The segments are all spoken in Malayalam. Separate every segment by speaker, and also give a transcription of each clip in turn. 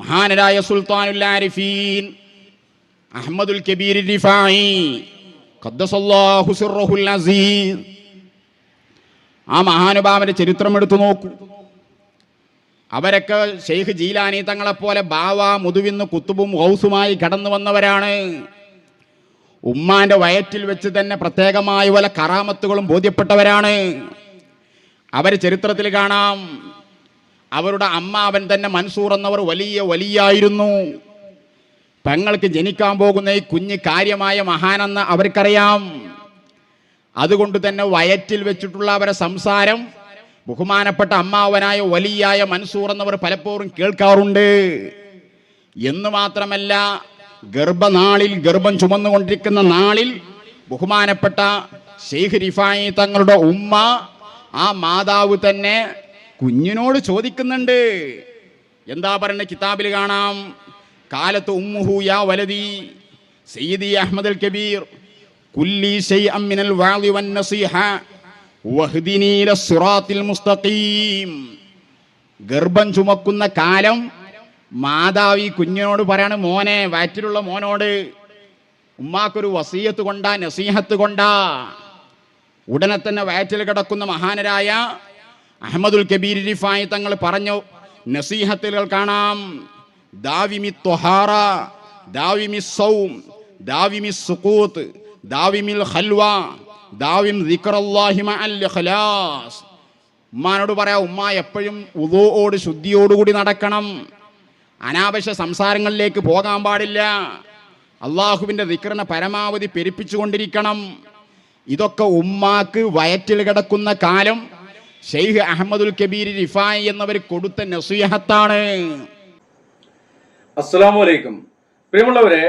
Speaker 1: മഹാനരായ സുൽത്താനുൽ ആരിഫീൻ അഹ്മദുൽ കബീർ റിഫായി ഖദ്ദസല്ലാഹു സിർറഹുൽ അസീസ്, ആ മഹാനുഭാവന്റെ ചരിത്രം എടുത്തു നോക്കൂ. അവരൊക്കെ ഷെയ്ഖ് ജീലാനി തങ്ങളെപ്പോലെ ബാവ മുതുവിന്ന് കുത്തുബും ഗൗസുമായി കടന്നു വന്നവരാണ്. ഉമ്മാന്റെ വയറ്റിൽ വെച്ച് തന്നെ പ്രത്യേകമായ പല കറാമത്തുകളും ബോധ്യപ്പെട്ടവരാണ്. അവർ ചരിത്രത്തിൽ കാണാം. അവരുടെ അമ്മാവൻ തന്നെ മൻസൂർ എന്നവർ വലിയ വലിയായിരുന്നു. പെങ്ങൾക്ക് ജനിക്കാൻ പോകുന്ന ഈ കുഞ്ഞ് കാര്യമായ മഹാനെന്ന് അവർക്കറിയാം. അതുകൊണ്ട് തന്നെ വയറ്റിൽ വെച്ചിട്ടുള്ള അവരെ സംസാരം ബഹുമാനപ്പെട്ട അമ്മാവനായ വലിയായ മൻസൂർ എന്നവർ പലപ്പോഴും കേൾക്കാറുണ്ട്. എന്ന് മാത്രമല്ല, ഗർഭനാളിൽ ഗർഭം ചുമന്നുകൊണ്ടിരിക്കുന്ന നാളിൽ ബഹുമാനപ്പെട്ട ഷെയ്ഖ് റിഫായി തങ്ങളുടെ ഉമ്മ, ആ മാതാവ് തന്നെ കുഞ്ഞിനോട് ചോദിക്കുന്നുണ്ട്. എന്താ പറയുന്നത്? കിതാബിൽ കാണാം. കാലത്ത് ഉമ്മുഹു യാ വലദി സയ്യിദി അഹ്മദുൽ കബീർ കുല്ലി ശൈഅൻ മിനൽ വഅദി വൻ നസീഹ വഹ്ദിനി ലസ്സിറാത്തിൽ മുസ്തഖീം. ഗർഭം ചുമക്കുന്ന കാലം മാതാവ് ഈ കുഞ്ഞിനോട് പറയാണ്, മോനെ, വയറ്റിലുള്ള മോനോട് ഉമ്മാക്കൊരു വസീയത്ത് കൊണ്ടാ, നസീഹത്ത് കൊണ്ടാ. ഉടനെ തന്നെ വയറ്റിൽ കിടക്കുന്ന മഹാനരായ അഹ്മദുൽ കബീർ റിഫായി തങ്ങൾ പറഞ്ഞു നസീഹത്തുകൾ കാണാം. ദാവിമി ത്വഹാറ, ദാവിമി സൗം, ദാവിമി സുഖൂത്ത്, ദാവിമിൽ ഖൽവ, ദാവിം ദിക്റുല്ലാഹി മഅൽ ഇഖ്ലാസ്. ഉമ്മാനോട് പറയാം, ഉമ്മ എപ്പോഴും വുദൂഓട് ശുദ്ധിയോടുകൂടി നടക്കണം. അനാവശ്യ സംസാരങ്ങളിലേക്ക് പോകാൻ പാടില്ല. അള്ളാഹുവിൻ്റെ ദിക്റിനെ പരമാവധി പെരുപ്പിച്ചുകൊണ്ടിരിക്കണം. ഇതൊക്കെ ഉമ്മാക്ക് വയറ്റിൽ കിടക്കുന്ന കാലം ഷെയ്ഖ് അഹ്മദുൽ കബീർ റിഫായി എന്നവർ കൊടുത്ത നസീഹത്താണ്.
Speaker 2: അസ്സലാമു അലൈക്കും. പ്രിയമുള്ളവരെ,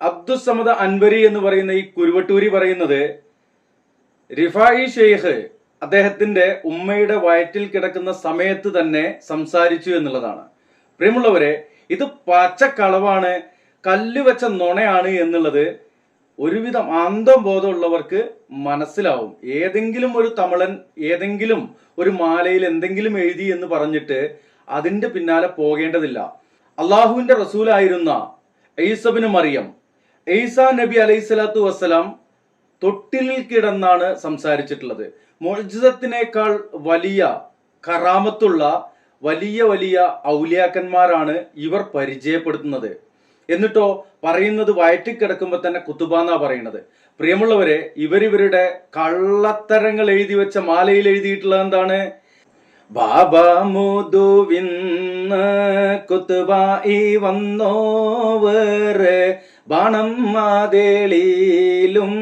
Speaker 2: അബ്ദുസ്സമദ് അൻവരി എന്ന് പറയുന്ന ഈ കുരുവട്ടൂരി പറയുന്നത് റിഫായി ഷെയ്ഖ് അദ്ദേഹത്തിന്റെ ഉമ്മയുടെ വയറ്റിൽ കിടക്കുന്ന സമയത്ത് തന്നെ സംസാരിച്ചു എന്നുള്ളതാണ്. പ്രിയമുള്ളവരെ, ഇത് പച്ചക്കളവാണ്, കല്ലുവെച്ച നുണയാണ് എന്നുള്ളത് ഒരുവിധം അന്തം ബോധമുള്ളവർക്ക് മനസ്സിലാവും. ഏതെങ്കിലും ഒരു തമിഴൻ ഏതെങ്കിലും ഒരു മാലയിൽ എന്തെങ്കിലും എഴുതി എന്ന് പറഞ്ഞിട്ട് അതിന്റെ പിന്നാലെ പോകേണ്ടതില്ല. അള്ളാഹുവിന്റെ റസൂലായിരുന്ന ഈസബിന് മറിയം, ഈസാ നബി അലൈഹിസ്സലാത്തു വസ്സലാം തൊട്ടിലിൽ കിടന്നാണ് സംസാരിച്ചിട്ടുള്ളത്. മുഅ്ജിസത്തിനേക്കാൾ വലിയ കറാമത്തുള്ള വലിയ വലിയ ഔലിയാക്കന്മാരാണ് ഇവർ പരിചയപ്പെടുത്തുന്നത്. എന്നിട്ടോ പറയുന്നത് വയറ്റിൽ കിടക്കുമ്പോൾ തന്നെ കുത്തുബാന്നാ പറയുന്നത്. പ്രിയമുള്ളവരെ, ഇവരുടെ കള്ളത്തരങ്ങൾ എഴുതി വെച്ച മാലയിൽ എഴുതിയിട്ടുള്ളത് എന്താണ്? ബാബ മുതുവിന്ന് കുത്തുബായി വന്നോവർ ബാണം മാതേളിയിലും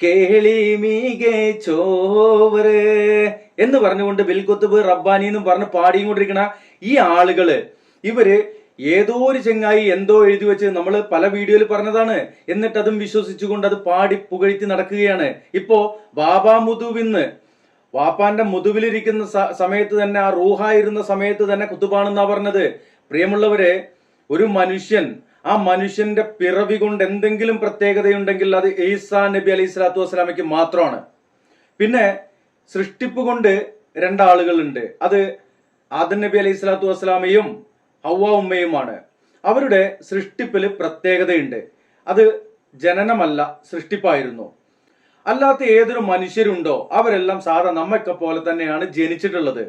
Speaker 2: കേളി മികച്ചോവർ എന്ന് പറഞ്ഞുകൊണ്ട് ബിൽ കുത്തുബ് റബ്ബാനി എന്നും പറഞ്ഞ് പാടിയും കൊണ്ടിരിക്കണ ഈ ആളുകള്, ഇവര് ഏതോ ഒരു ചെങ്ങായി എന്തോ എഴുതി വെച്ച് നമ്മൾ പല വീഡിയോയിൽ പറഞ്ഞതാണ്. എന്നിട്ട് അതും വിശ്വസിച്ചുകൊണ്ട് അത് പാടി പുകഴ്ത്തി നടക്കുകയാണ്. ഇപ്പോ ബാബാ മുതുവിന്ന്, വാപ്പാന്റെ മുതുവിലിരിക്കുന്ന സമയത്ത് തന്നെ, ആ റൂഹായിരുന്ന സമയത്ത് തന്നെ കുത്തുബാണെന്നാ പറഞ്ഞത്. പ്രിയമുള്ളവരെ, ഒരു മനുഷ്യൻ, ആ മനുഷ്യന്റെ പിറവി കൊണ്ട് എന്തെങ്കിലും പ്രത്യേകതയുണ്ടെങ്കിൽ അത് ഈസാ നബി അലൈഹി സ്വലാത്തു വസ്സലാമയ്ക്ക് മാത്രമാണ്. പിന്നെ സൃഷ്ടിപ്പ് കൊണ്ട് രണ്ടാളുകളുണ്ട്. അത് ആദം നബി അലൈഹി സ്വലാത്തു വസ്സലാമയും ഹവ്വ ഉമ്മയുമാണ്. അവരുടെ സൃഷ്ടിപ്പില് പ്രത്യേകതയുണ്ട്. അത് ജനനമല്ല, സൃഷ്ടിപ്പായിരുന്നു. അല്ലാത്ത ഏതൊരു മനുഷ്യരുണ്ടോ അവരെല്ലാം സാധാ നമ്മയൊക്കെ പോലെ തന്നെയാണ് ജനിച്ചിട്ടുള്ളത്,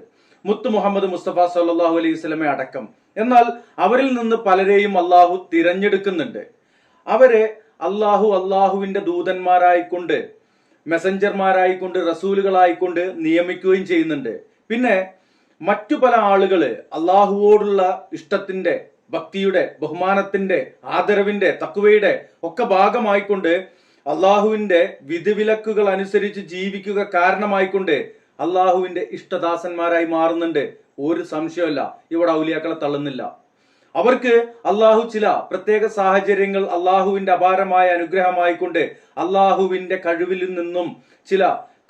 Speaker 2: മുത്ത് മുഹമ്മദ് മുസ്തഫ സല്ലല്ലാഹു അലൈഹി വസല്ലമയെ അടക്കം. എന്നാൽ അവരിൽ നിന്ന് പലരെയും അള്ളാഹു തിരഞ്ഞെടുക്കുന്നുണ്ട്. അവരെ അള്ളാഹുവിന്റെ ദൂതന്മാരായിക്കൊണ്ട്, മെസഞ്ചർമാരായിക്കൊണ്ട്, റസൂലുകളായിക്കൊണ്ട് നിയമിക്കുകയും ചെയ്യുന്നുണ്ട്. പിന്നെ മറ്റു പല ആളുകള് അള്ളാഹുവോടുള്ള ഇഷ്ടത്തിന്റെ, ഭക്തിയുടെ, ബഹുമാനത്തിന്റെ, ആദരവിന്റെ, തഖ്വയുടെ ഒക്കെ ഭാഗമായിക്കൊണ്ട് അള്ളാഹുവിന്റെ വിധിവിലക്കുകൾ അനുസരിച്ച് ജീവിക്കുക കാരണമായിക്കൊണ്ട് അള്ളാഹുവിന്റെ ഇഷ്ടദാസന്മാരായി മാറുന്നുണ്ട്. ഒരു സംശയമല്ല, ഇവിടെ ഔലിയാക്കളെ തള്ളുന്നില്ല. അവർക്ക് അള്ളാഹു ചില പ്രത്യേക സാഹചര്യങ്ങൾ അള്ളാഹുവിന്റെ അപാരമായ അനുഗ്രഹമായിക്കൊണ്ട് അള്ളാഹുവിന്റെ കഴിവിൽ നിന്നും ചില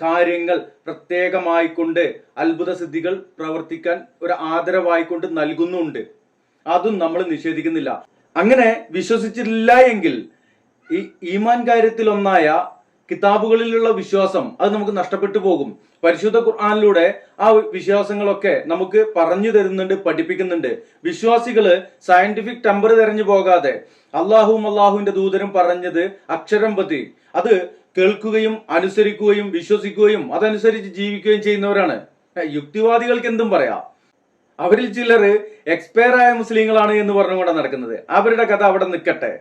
Speaker 2: കാര്യങ്ങൾ പ്രത്യേകമായിക്കൊണ്ട് അത്ഭുത സിദ്ധികൾ പ്രവർത്തിക്കാൻ ഒരു ആദരവായിക്കൊണ്ട് നൽകുന്നുണ്ട്. അതും നമ്മൾ നിഷേധിക്കുന്നില്ല. അങ്ങനെ വിശ്വസിച്ചില്ല എങ്കിൽ ഈ ഈമാൻ കാര്യത്തിൽ ഒന്നായ കിതാബുകളിലുള്ള വിശ്വാസം അത് നമുക്ക് നഷ്ടപ്പെട്ടു പോകും. പരിശുദ്ധ ഖുർആനിലൂടെ ആ വിശ്വാസങ്ങളൊക്കെ നമുക്ക് പറഞ്ഞു തരുന്നുണ്ട്, പഠിപ്പിക്കുന്നുണ്ട്. വിശ്വാസികള് സയന്റിഫിക് ടെമ്പർ തെരഞ്ഞു പോകാതെ അള്ളാഹുവും അള്ളാഹുവിന്റെ ദൂതരും പറഞ്ഞത് അക്ഷരം പ്രതി അത് കേൾക്കുകയും അനുസരിക്കുകയും വിശ്വസിക്കുകയും അതനുസരിച്ച് ജീവിക്കുകയും ചെയ്യുന്നവരാണ്. യുക്തിവാദികൾക്ക് എന്തും പറയാം. അവരിൽ ചിലർ എക്സ്പയർ ആയ മുസ്ലിങ്ങളാണ് എന്ന് പറഞ്ഞുകൊണ്ടാണ് നടക്കുന്നത്. അവരുടെ കഥ അവിടെ നിൽക്കട്ടെ.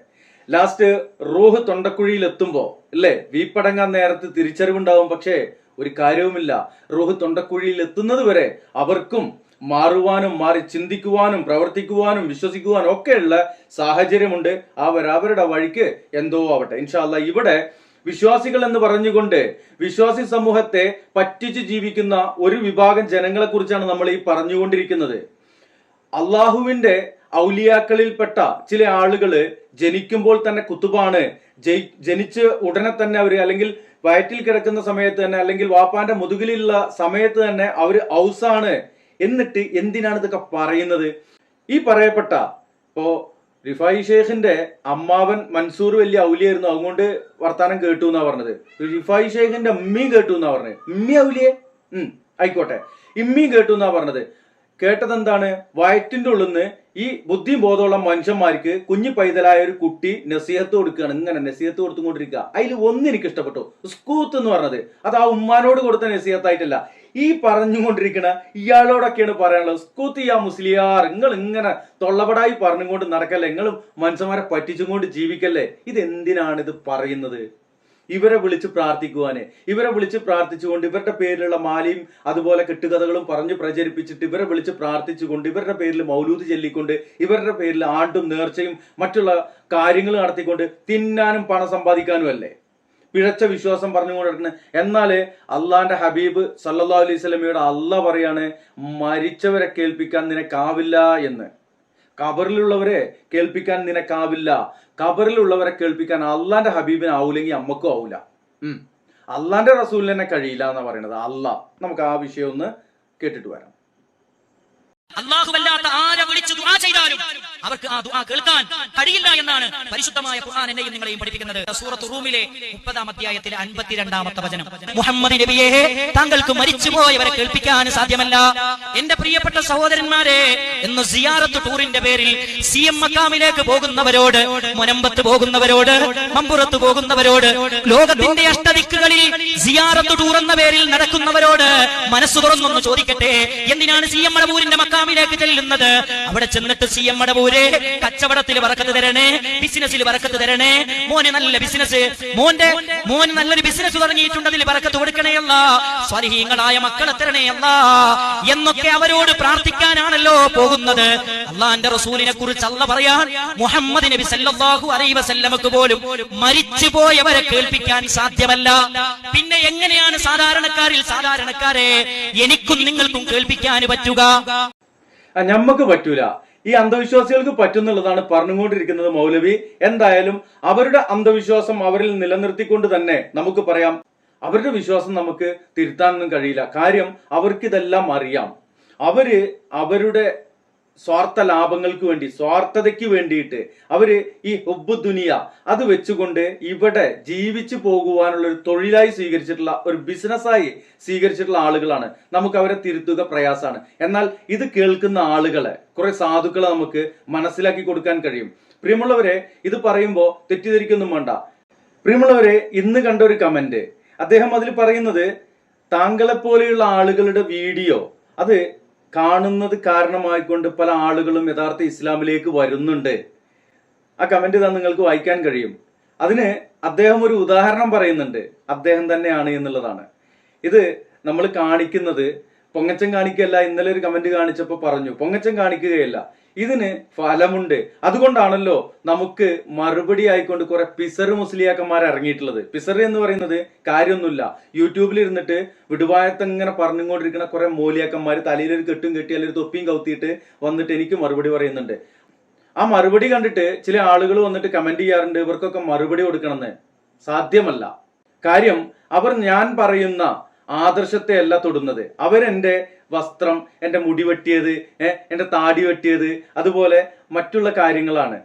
Speaker 2: ലാസ്റ്റ് റൂഹ് തൊണ്ടക്കുഴിയിൽ എത്തുമ്പോ അല്ലേ വീപ്പടങ്ങാൻ നേരത്ത് തിരിച്ചറിവുണ്ടാവും. പക്ഷേ ഒരു കാര്യവുമില്ല. റൂഹ് തൊണ്ടക്കുഴിയിൽ എത്തുന്നത് വരെ അവർക്കും മാറുവാനും മാറി ചിന്തിക്കുവാനും പ്രവർത്തിക്കുവാനും വിശ്വസിക്കുവാനും ഒക്കെയുള്ള സാഹചര്യമുണ്ട്. അവരുടെ വഴിക്ക് എന്തോ ആവട്ടെ. ഇൻഷാ അല്ലാഹ് ഇവിടെ വിശ്വാസികൾ എന്ന് പറഞ്ഞുകൊണ്ട് വിശ്വാസി സമൂഹത്തെ പറ്റിച്ചു ജീവിക്കുന്ന ഒരു വിഭാഗം ജനങ്ങളെ കുറിച്ചാണ് നമ്മൾ ഈ പറഞ്ഞുകൊണ്ടിരിക്കുന്നത്. അള്ളാഹുവിന്റെ ഔലിയാക്കളിൽപ്പെട്ട ചില ആളുകള് ജനിക്കുമ്പോൾ തന്നെ കുത്തുബാണ്, ജനിച്ച് ഉടനെ തന്നെ അവര് അല്ലെങ്കിൽ വയറ്റിൽ കിടക്കുന്ന സമയത്ത് തന്നെ അല്ലെങ്കിൽ വാപ്പാന്റെ മുതുകിലുള്ള സമയത്ത് തന്നെ അവര് ഔസാണ്. എന്നിട്ട് എന്തിനാണ് ഇതൊക്കെ പറയുന്നത്? ഈ പറയപ്പെട്ട ഇപ്പോ റിഫായി ഷേഖിന്റെ അമ്മാവൻ മൻസൂർ വലിയ ഔലിയായിരുന്നു, അതുകൊണ്ട് വർത്താനം കേട്ടു എന്നാ പറഞ്ഞത്. റിഫായി ഷേഖിന്റെ ഉമ്മയും കേട്ടു എന്നാ പറഞ്ഞത്. ഉമ്മി ഔലിയെ ആയിക്കോട്ടെ, ഇമ്മിയും കേട്ടു എന്നാ പറഞ്ഞത്. കേട്ടത് എന്താണ്? വയറ്റിന്റെ ഉള്ളിൽ നിന്ന് ഈ ബുദ്ധിയും ബോധമുള്ള മനുഷ്യന്മാർക്ക് കുഞ്ഞു പൈതലായ ഒരു കുട്ടി നസീഹത്ത് കൊടുക്കുകയാണ്. ഇങ്ങനെ നസീഹത്ത് കൊടുത്തുകൊണ്ടിരിക്കുക. അതിൽ ഒന്ന് എനിക്ക് ഇഷ്ടപ്പെട്ടു. സ്കൂത്ത് എന്ന് പറഞ്ഞത് അത് ആ ഉമ്മാനോട് കൊടുത്ത നസീഹത്തായിട്ടല്ല, ഈ പറഞ്ഞുകൊണ്ടിരിക്കണ ഇയാളോടൊക്കെയാണ് പറയാനുള്ളത്. സ്കൂത്ത് യാ മുസ്ലിയാർ, നിങ്ങൾ ഇങ്ങനെ തൊള്ളപടായി പറഞ്ഞുകൊണ്ട് നടക്കല്ലേ, നിങ്ങളും മനുഷ്യന്മാരെ പറ്റിച്ചും കൊണ്ട് ജീവിക്കല്ലേ. ഇതെന്തിനാണ് ഇത് പറയുന്നത്? ഇവരെ വിളിച്ച് പ്രാർത്ഥിക്കുവാന്, ഇവരെ വിളിച്ച് പ്രാർത്ഥിച്ചുകൊണ്ട് ഇവരുടെ പേരിലുള്ള മാലയും അതുപോലെ കെട്ടുകഥകളും പറഞ്ഞു പ്രചരിപ്പിച്ചിട്ട് ഇവരെ വിളിച്ച് പ്രാർത്ഥിച്ചുകൊണ്ട് ഇവരുടെ പേരിൽ മൗലൂദ് ചൊല്ലിക്കൊണ്ട് ഇവരുടെ പേരിൽ ആണ്ടും നേർച്ചയും മറ്റുള്ള കാര്യങ്ങൾ നടത്തിക്കൊണ്ട് തിന്നാനും പണം സമ്പാദിക്കാനും അല്ലേ പിഴച്ച വിശ്വാസം പറഞ്ഞുകൊണ്ട് നടക്കുന്നത്. എന്നാല് അള്ളാന്റെ ഹബീബ് സല്ലല്ലാഹു അലൈഹി വസല്ലമയുടെ അള്ളാഹ് പറയാണ്, മരിച്ചവരെ കേൾപ്പിക്കാൻ നിനക്കാവില്ല എന്ന്. ഖബറിലുള്ളവരെ കേൾപ്പിക്കാൻ നിനക്കാവില്ല. ഖബറിലുള്ളവരെ കേൾപ്പിക്കാൻ അള്ളാന്റെ ഹബീബിന് ആവൂലെങ്കിൽ അമ്മക്കും ആവൂല. അള്ളാന്റെ റസൂലിന് തന്നെ കഴിയില്ല എന്നാ പറയുന്നത്. അള്ളാഹ് നമുക്ക് ആ വിഷയം ഒന്ന് കേട്ടിട്ട് വരാം.
Speaker 3: അല്ലാഹുവല്ലാത്ത ആരെ വിളിച്ച് ദുആ ചെയ്താലും അവർക്ക് ആ ദുആ കേൾക്കാൻ കഴിയില്ല എന്നാണ് പരിശുദ്ധമായ ഖുർആൻ എന്നെയും നിങ്ങളെയും പഠിപ്പിക്കുന്നത്. സൂറത്ത് റൂമിലെ 30-ാം അധ്യായത്തിലെ 52-ാമത്തെ വചനം, മുഹമ്മദ് നബിയെ താങ്കൾക്ക് മരിച്ചുപോയവരെ കേൾപ്പിക്കാൻ സാധ്യമല്ല. എന്റെ പ്രിയപ്പെട്ട സഹോദരന്മാരെ, എന്ന് സിയാറത്ത് ടൂറിന്റെ പേരിൽ CM മക്കാമിലേക്ക് പോകുന്നവരോട്, മുനമ്പത്ത് പോകുന്നവരോട്, മമ്പുറത്ത് പോകുന്നവരോട്, ലോകത്തിന്റെ അഷ്ടദിക്കുകളിൽ സിയാറത്ത് ടൂർ എന്ന പേരിൽ നടക്കുന്നവരോട് മനസ്സു തുറന്നൊന്ന് ചോദിക്കട്ടെ, എന്തിനാണ് CM മടവൂരിന്റെ മക്കാമിലേക്ക് ചെല്ലുന്നത്? അവിടെ ചെന്നിട്ട് CM മടവൂര് കച്ചവടത്തിൽ ബറക്കത്ത് തരണേ, ബിസിനസ്സിൽ ബറക്കത്ത് തരണേ, മോനെ നല്ല ബിസിനസ്, മോന് നല്ലൊരു ബിസിനസ് തുടങ്ങിയിട്ടുണ്ട്, അതിൽ ബറക്കത്ത് കൊടുക്കണേയല്ല, സ്വാലിഹീങ്ങളായ മക്കളെ തരണേയല്ല എന്നൊക്കെ അവരോട് പ്രാർത്ഥിക്കാനാണല്ലോ പോകുന്നത്. അള്ളാന്റെ റസൂലിനെ കുറിച്ച് അല്ലാഹ് പറയാൻ മുഹമ്മദ് നബി സല്ലല്ലാഹു അലൈഹി വസല്ലമക്ക് പോലും മരിച്ചുപോയവരെ കേൾപ്പിക്കാൻ സാധ്യമല്ല. പിന്നെ എങ്ങനെയാണ് സാധാരണക്കാരെ എനിക്കും നിങ്ങൾക്കും കേൾപ്പിക്കാൻ പറ്റുക?
Speaker 2: ഞമ്മക്ക് പറ്റൂല. ഈ അന്ധവിശ്വാസികൾക്ക് പറ്റുന്നുള്ളതാണ് പറഞ്ഞുകൊണ്ടിരിക്കുന്നത് മൗലവി. എന്തായാലും അവരുടെ അന്ധവിശ്വാസം അവരിൽ നിലനിർത്തിക്കൊണ്ട് തന്നെ നമുക്ക് പറയാം, അവരുടെ വിശ്വാസം നമുക്ക് തിരുത്താനൊന്നും കഴിയില്ല. കാര്യം അവർക്കിതെല്ലാം അറിയാം. അവരുടെ സ്വാർത്ഥ ലാഭങ്ങൾക്ക് വേണ്ടി, സ്വാർത്ഥതയ്ക്ക് വേണ്ടിയിട്ട് അവര് ഈ ഹുബ്ബു ദുനിയ അത് വെച്ചുകൊണ്ട് ഇവിടെ ജീവിച്ചു പോകുവാനുള്ള ഒരു തൊഴിലായി സ്വീകരിച്ചിട്ടുള്ള, ഒരു ബിസിനസ്സായി സ്വീകരിച്ചിട്ടുള്ള ആളുകളാണ്. നമുക്ക് അവരെ തിരുത്തുക പ്രയാസമാണ്. എന്നാൽ ഇത് കേൾക്കുന്ന ആളുകളെ, കുറെ സാധുക്കളെ നമുക്ക് മനസ്സിലാക്കി കൊടുക്കാൻ കഴിയും. പ്രിയമുള്ളവരെ, ഇത് പറയുമ്പോൾ തെറ്റിദ്ധരിക്കൊന്നും വേണ്ട. പ്രിയമുള്ളവരെ, ഇന്ന് കണ്ട ഒരു കമന്റ്, അദ്ദേഹം അതിൽ പറയുന്നത് താങ്കളെപ്പോലെയുള്ള ആളുകളുടെ വീഡിയോ അത് കാണുന്നത് കാരണമായിക്കൊണ്ട് പല ആളുകളും യഥാർത്ഥ ഇസ്ലാമിലേക്ക് വരുന്നുണ്ട്. ആ കമന്റ് ഇതാ നിങ്ങൾക്ക് വായിക്കാൻ കഴിയും. അതിന് അദ്ദേഹം ഒരു ഉദാഹരണം പറയുന്നുണ്ട്, അദ്ദേഹം തന്നെയാണ് എന്നുള്ളതാണ്. ഇത് നമ്മൾ കാണിക്കുന്നത് പൊങ്ങച്ചം കാണിക്കുകയല്ല. ഇന്നലെ ഒരു കമന്റ് കാണിച്ചപ്പോൾ പറഞ്ഞു പൊങ്ങച്ചം കാണിക്കുകയല്ല, ഇതിന് ഫലമുണ്ട്. അതുകൊണ്ടാണല്ലോ നമുക്ക് മറുപടി ആയിക്കൊണ്ട് കുറെ പിസർ മുസ്ലിയാക്കന്മാർ ഇറങ്ങിയിട്ടുള്ളത്. പിസർ എന്ന് പറയുന്നത് കാര്യമൊന്നുമില്ല, യൂട്യൂബിൽ ഇരുന്നിട്ട് വിടുവായത്തങ്ങനെ പറഞ്ഞുകൊണ്ടിരിക്കുന്ന കുറെ മൂലിയാക്കന്മാർ തലയിലൊരു കെട്ടും കെട്ടി അല്ലെങ്കിൽ ഒരു തൊപ്പിയും കൗത്തിയിട്ട് വന്നിട്ട് എനിക്ക് മറുപടി പറയുന്നുണ്ട്. ആ മറുപടി കണ്ടിട്ട് ചില ആളുകൾ വന്നിട്ട് കമന്റ് ചെയ്യാറുണ്ട് ഇവർക്കൊക്കെ മറുപടി കൊടുക്കണമെന്ന്. സാധ്യമല്ല. കാര്യം അവർ ഞാൻ പറയുന്ന ആദർശത്തെ അല്ല തൊടുന്നത്. അവരെന്റെ വസ്ത്രം, എന്റെ മുടി വെട്ടിയത്, എന്റെ താടി വെട്ടിയത്, അതുപോലെ മറ്റുള്ള കാര്യങ്ങളാണ്.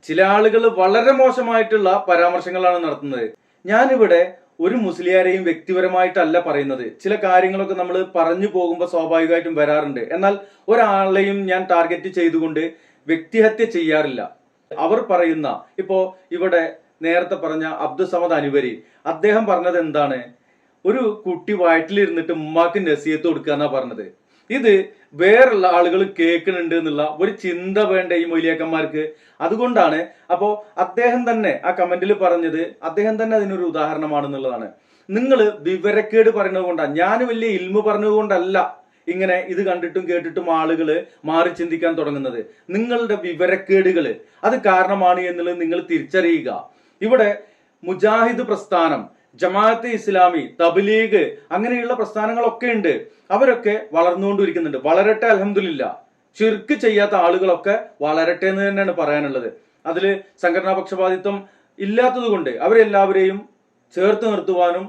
Speaker 2: ചില ആളുകൾ വളരെ മോശമായിട്ടുള്ള പരാമർശങ്ങളാണ് നടത്തുന്നത്. ഞാനിവിടെ ഒരു മുസ്ലിയാരെയും വ്യക്തിപരമായിട്ടല്ല പറയുന്നത്. ചില കാര്യങ്ങളൊക്കെ നമ്മൾ പറഞ്ഞു പോകുമ്പോൾ സ്വാഭാവികമായിട്ടും വരാറുണ്ട്. എന്നാൽ ഒരാളെയും ഞാൻ ടാർഗറ്റ് ചെയ്തുകൊണ്ട് വ്യക്തിഹത്യ ചെയ്യാറില്ല. അവർ പറയുന്ന, ഇപ്പോ ഇവിടെ നേരത്തെ പറഞ്ഞ അബ്ദുസമദ് അനുവരി, അദ്ദേഹം പറഞ്ഞത് എന്താണ്? ഒരു കുട്ടി വയറ്റിലിരുന്നിട്ട് ഉമ്മാക്ക് നസീഹത്ത് കൊടുക്കുക എന്നാ പറഞ്ഞത്. ഇത് വേറുള്ള ആളുകൾ കേൾക്കുന്നുണ്ട് എന്നുള്ള ഒരു ചിന്ത വേണ്ട ഈ മൊയ്ലിയാക്കന്മാർക്ക്. അതുകൊണ്ടാണ് അപ്പോ അദ്ദേഹം തന്നെ ആ കമന്റിൽ പറഞ്ഞത്, അദ്ദേഹം തന്നെ അതിനൊരു ഉദാഹരണമാണെന്നുള്ളതാണ്. നിങ്ങൾ വിവരക്കേട് പറയുന്നത് കൊണ്ടാണ്, ഞാൻ വലിയ ഇൽമു പറഞ്ഞത് കൊണ്ടല്ല ഇങ്ങനെ ഇത് കണ്ടിട്ടും കേട്ടിട്ടും ആളുകൾ മാറി ചിന്തിക്കാൻ തുടങ്ങുന്നത്. നിങ്ങളുടെ വിവരക്കേടുകള് അത് കാരണമാണ് എന്നുള്ളത് നിങ്ങൾ തിരിച്ചറിയുക. ഇവിടെ മുജാഹിദ് പ്രസ്ഥാനം, ജമാഅത്തെ ഇസ്ലാമി, തബ്ലീഗ്, അങ്ങനെയുള്ള പ്രസ്ഥാനങ്ങളൊക്കെ ഉണ്ട്. അവരൊക്കെ വളർന്നുകൊണ്ടിരിക്കുന്നുണ്ട്. വളരട്ടെ, അൽഹംദുലില്ലാ. ശിർക്ക് ചെയ്യാത്ത ആളുകളൊക്കെ വളരട്ടെ എന്ന് തന്നെയാണ് പറയാനുള്ളത്. അതില് സംഘടനാ പക്ഷപാതിത്വം ഇല്ലാത്തത് കൊണ്ട് അവരെല്ലാവരെയും ചേർത്ത് നിർത്തുവാനും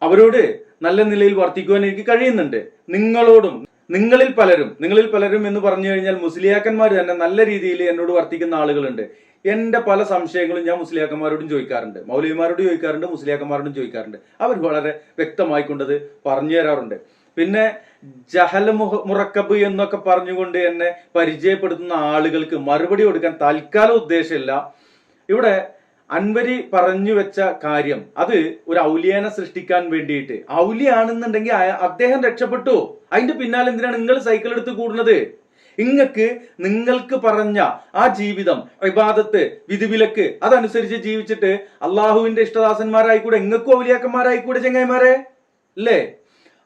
Speaker 2: അവരോട് നല്ല നിലയിൽ വർത്തിക്കുവാൻ എനിക്ക് കഴിയുന്നുണ്ട്. നിങ്ങളോടും നിങ്ങളിൽ പലരും എന്ന് പറഞ്ഞു കഴിഞ്ഞാൽ മുസ്ലിയാക്കന്മാർ തന്നെ നല്ല രീതിയിൽ എന്നോട് വർത്തിക്കുന്ന ആളുകളുണ്ട്. എന്റെ പല സംശയങ്ങളും ഞാൻ മുസ്ലിയാക്കന്മാരോടും ചോദിക്കാറുണ്ട്, മൗലവിമാരോടും ചോദിക്കാറുണ്ട്, മുസ്ലിയാക്കന്മാരോടും ചോദിക്കാറുണ്ട്. അവർ വളരെ വ്യക്തമായിക്കൊണ്ടത് പറഞ്ഞു തരാറുണ്ട്. പിന്നെ ജഹൽ മുറക്കബ് എന്നൊക്കെ പറഞ്ഞുകൊണ്ട് എന്നെ പരിചയപ്പെടുത്തുന്ന ആളുകൾക്ക് മറുപടി കൊടുക്കാൻ തൽക്കാലം ഉദ്ദേശമില്ല. ഇവിടെ അൻവരി പറഞ്ഞു വെച്ച കാര്യം, അത് ഒരു ഔലിയാനെ സൃഷ്ടിക്കാൻ വേണ്ടിയിട്ട്, ഔലിയാണെന്നുണ്ടെങ്കിൽ അദ്ദേഹം രക്ഷപ്പെട്ടു, അതിന്റെ പിന്നാലെ എന്തിനാണ് നിങ്ങൾ സൈക്കിൾ എടുത്ത് കൂടുന്നത്? നിങ്ങൾക്ക് പറഞ്ഞ ആ ജീവിതം, ഇബാദത്ത്, വിധിവിലക്ക് അതനുസരിച്ച് ജീവിച്ചിട്ട് അള്ളാഹുവിന്റെ ഇഷ്ടദാസന്മാരായിക്കൂടെ, ഇങ്ങൾക്കും ഔലിയാക്കന്മാരായിക്കൂടെ ചെങ്ങായിമാരെ, അല്ലേ?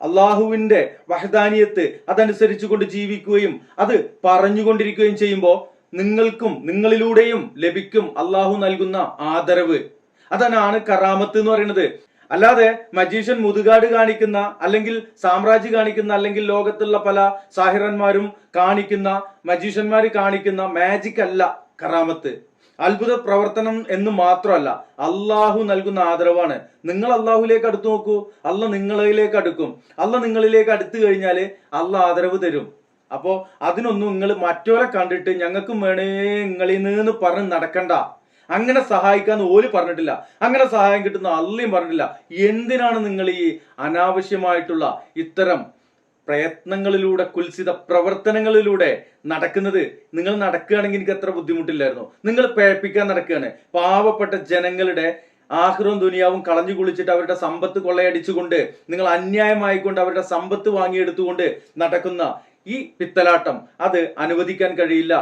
Speaker 2: അള്ളാഹുവിന്റെ വഹദാനിയത്ത് അതനുസരിച്ചു കൊണ്ട് ജീവിക്കുകയും അത് പറഞ്ഞുകൊണ്ടിരിക്കുകയും ചെയ്യുമ്പോൾ നിങ്ങൾക്കും നിങ്ങളിലൂടെയും ലഭിക്കും അള്ളാഹു നൽകുന്ന ആദരവ്. അതാണ് കറാമത്ത് എന്ന് പറയുന്നത്. അല്ലാതെ മജീഷ്യൻ മുതുകാട് കാണിക്കുന്ന, അല്ലെങ്കിൽ സാമ്രാജ്യ കാണിക്കുന്ന, അല്ലെങ്കിൽ ലോകത്തുള്ള പല സാഹിറന്മാരും കാണിക്കുന്ന, മജീഷ്യന്മാർ കാണിക്കുന്ന മാജിക് അല്ല കറാമത്ത്. അത്ഭുത പ്രവർത്തനം എന്ന് മാത്രമല്ല, അള്ളാഹു നൽകുന്ന ആദരവാണ്. നിങ്ങൾ അള്ളാഹുലേക്ക് അടുത്തു നോക്കൂ, അല്ല നിങ്ങളിലേക്ക് അടുക്കും. അല്ല നിങ്ങളിലേക്ക് അടുത്തു കഴിഞ്ഞാല് അല്ല ആദരവ് തരും. അപ്പോ അതിനൊന്നും നിങ്ങൾ മറ്റോരെ കണ്ടിട്ട് ഞങ്ങൾക്കും വേണേ നിങ്ങളിൽ നിന്ന് പറഞ്ഞ് നടക്കണ്ട. അങ്ങനെ സഹായിക്കാന്ന് ഓല് പറഞ്ഞിട്ടില്ല, അങ്ങനെ സഹായം കിട്ടുന്ന അള്ളയും പറഞ്ഞിട്ടില്ല. എന്തിനാണ് നിങ്ങൾ ഈ അനാവശ്യമായിട്ടുള്ള ഇത്തരം പ്രയത്നങ്ങളിലൂടെ, കുൽസിത പ്രവർത്തനങ്ങളിലൂടെ നടക്കുന്നത്? നിങ്ങൾ നടക്കുകയാണെങ്കിൽ എനിക്ക് എത്ര ബുദ്ധിമുട്ടില്ലായിരുന്നു. നിങ്ങൾ പേപ്പിക്കാൻ നടക്കുകയാണ്. പാവപ്പെട്ട ജനങ്ങളുടെ ആഖിറവും ദുനിയാവും കളഞ്ഞു കുളിച്ചിട്ട് അവരുടെ സമ്പത്ത് കൊള്ളയടിച്ചുകൊണ്ട്, നിങ്ങൾ അന്യായമായിക്കൊണ്ട് അവരുടെ സമ്പത്ത് വാങ്ങിയെടുത്തുകൊണ്ട് നടക്കുന്ന ഈ പിത്തലാട്ടം അത് അനുവദിക്കാൻ കഴിയില്ല.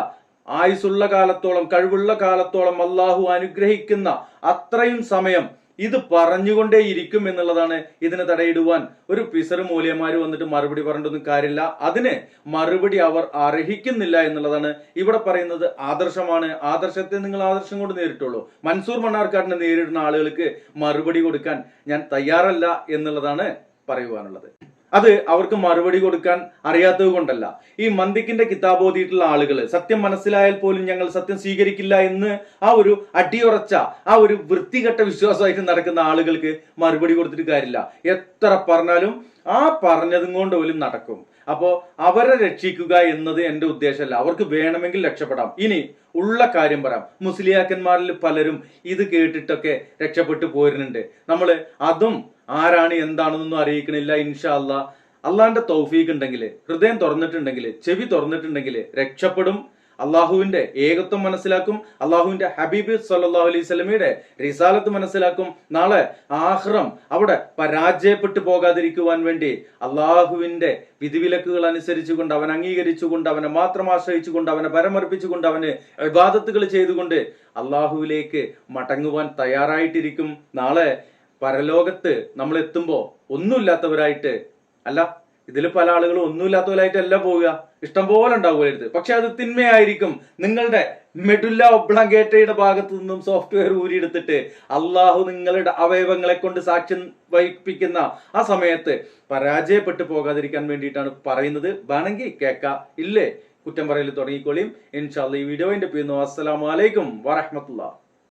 Speaker 2: ആയുസുള്ള കാലത്തോളം, കഴിവുള്ള കാലത്തോളം, അള്ളാഹു അനുഗ്രഹിക്കുന്ന അത്രയും സമയം ഇത് പറഞ്ഞുകൊണ്ടേയിരിക്കും എന്നുള്ളതാണ്. ഇതിനെ തടയിടുവാൻ ഒരു പിസറ് മൂല്യന്മാര് വന്നിട്ട് മറുപടി പറഞ്ഞിട്ടൊന്നും കാര്യമില്ല. അതിന് മറുപടി അവർ അർഹിക്കുന്നില്ല എന്നുള്ളതാണ് ഇവിടെ പറയുന്നത്. ആദർശമാണ്, ആദർശത്തെ നിങ്ങൾ ആദർശം കൊണ്ട് നേരിട്ടുള്ളൂ. മൻസൂർ മണ്ണാർക്കാടിനെ നേരിടുന്ന ആളുകൾക്ക് മറുപടി കൊടുക്കാൻ ഞാൻ തയ്യാറല്ല എന്നുള്ളതാണ് പറയുവാനുള്ളത്. അത് അവർക്ക് മറുപടി കൊടുക്കാൻ അറിയാത്തത് കൊണ്ടല്ല. ഈ മന്ദിക്കിന്റെ കിതാബ് ഓതിയിട്ടുള്ള ആളുകൾ സത്യം മനസ്സിലായാൽ പോലും ഞങ്ങൾ സത്യം സ്വീകരിക്കില്ല എന്ന് ആ ഒരു അടിയുറച്ച, ആ ഒരു വൃത്തികെട്ട വിശ്വാസമായിട്ട് നടക്കുന്ന ആളുകൾക്ക് മറുപടി കൊടുത്തിട്ട് കാര്യമില്ല. എത്ര പറഞ്ഞാലും ആ പറഞ്ഞതും കൊണ്ട് പോലും നടക്കും. അപ്പോ അവരെ രക്ഷിക്കുക എന്നത് എന്റെ ഉദ്ദേശമല്ല. അവർക്ക് വേണമെങ്കിൽ രക്ഷപ്പെടാം. ഇനി ഉള്ള കാര്യം പറയാം, മുസ്ലിയാക്കന്മാരിൽ പലരും ഇത് കേട്ടിട്ടൊക്കെ രക്ഷപ്പെട്ടു പോരുന്നുണ്ട്. നമ്മള് അതും ആരാണ് എന്താണെന്നൊന്നും അറിയിക്കണില്ല. ഇൻഷാ അല്ലാ, അള്ളാന്റെ തൗഫീഖ് ഉണ്ടെങ്കിൽ, ഹൃദയം തുറന്നിട്ടുണ്ടെങ്കിൽ, ചെവി തുറന്നിട്ടുണ്ടെങ്കിൽ രക്ഷപ്പെടും. അള്ളാഹുവിന്റെ ഏകത്വം മനസ്സിലാക്കും. അള്ളാഹുവിന്റെ ഹബീബ് സല്ലല്ലാഹു അലൈഹി വസല്ലമയുടെ റിസാലത്ത് മനസ്സിലാക്കും. നാളെ ആഖിറം അവിടെ പരാജയപ്പെട്ടു പോകാതിരിക്കുവാൻ വേണ്ടി അള്ളാഹുവിന്റെ വിധിവിലക്കുകൾ അനുസരിച്ചുകൊണ്ട്, അവൻ അംഗീകരിച്ചുകൊണ്ട്, അവനെ മാത്രം ആശ്രയിച്ചുകൊണ്ട്, അവനെ പരമർപ്പിച്ചുകൊണ്ട്, അവന് ഇബാദത്തുകൾ ചെയ്തുകൊണ്ട് അള്ളാഹുവിലേക്ക് മടങ്ങുവാൻ തയ്യാറായിട്ടിരിക്കും. നാളെ പരലോകത്ത് നമ്മൾ എത്തുമ്പോ ഒന്നുമില്ലാത്തവരായിട്ട് അല്ല, ഇതിൽ പല ആളുകളും ഒന്നുമില്ലാത്തവരായിട്ടല്ല പോവുക, ഇഷ്ടം പോലെ ഉണ്ടാവുക. പക്ഷെ അത് തിന്മയായിരിക്കും. നിങ്ങളുടെ മെഡുല്ല ഒബ്ലാങ്കേറ്റയുടെ ഭാഗത്തു നിന്നും സോഫ്റ്റ്വെയർ ഊരിയെടുത്തിട്ട് അള്ളാഹു നിങ്ങളുടെ അവയവങ്ങളെ കൊണ്ട് സാക്ഷ്യം വഹിപ്പിക്കുന്ന ആ സമയത്ത് പരാജയപ്പെട്ടു പോകാതിരിക്കാൻ വേണ്ടിയിട്ടാണ് പറയുന്നത്. വേണമെങ്കിൽ കേൾക്കാം, ഇല്ലേ കുറ്റം പറയൽ തുടങ്ങിക്കോളിയും. ഇൻഷാ അല്ലാഹ് ഈ വീഡിയോ എൻ്റെ പേരുന്നു. അസ്സലാമു അലൈക്കും വറഹ്മത്തുള്ളാഹി.